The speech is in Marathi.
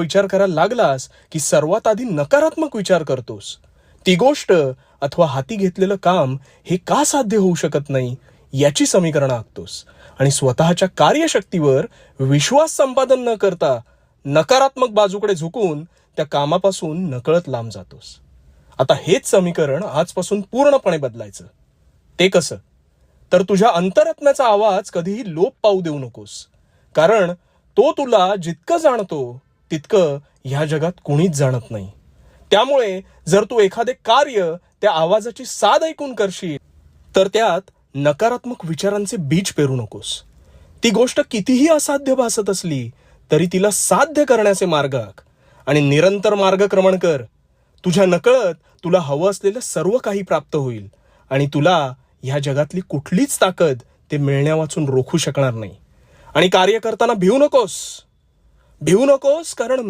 विचार करायला लागलास की सर्वात आधी नकारात्मक विचार करतोस. ती गोष्ट अथवा हाती घेतलेलं काम हे का साध्य होऊ शकत नाही याची समीकरणं आखतोस आणि स्वतःच्या कार्यशक्तीवर विश्वास संपादन न करता नकारात्मक बाजूकडे झुकून त्या कामापासून नकळत लांब जातोस. आता हेच समीकरण आजपासून पूर्णपणे बदलायचं. ते कसं? तर तुझ्या अंतरात्म्याचा आवाज कधीही लोप पावू देऊ नकोस, कारण तो तुला जितकं जाणतो तितकं ह्या जगात कुणीच जाणत नाही. त्यामुळे जर तू एखादे कार्य त्या आवाजाची साद ऐकून करशील तर त्यात नकारात्मक विचारांचे बीज पेरू नकोस. ती गोष्ट कितीही असाध्य भासत असली तरी तिला साध्य करण्याचे मार्ग आख आणि निरंतर मार्गक्रमण कर. तुझ्या नकळत तुला हवं असलेलं सर्व काही प्राप्त होईल आणि तुला ह्या जगातली कुठलीच ताकद ते मिळण्यावाचून रोखू शकणार नाही. आणि कार्य करताना भिवू नकोस कारण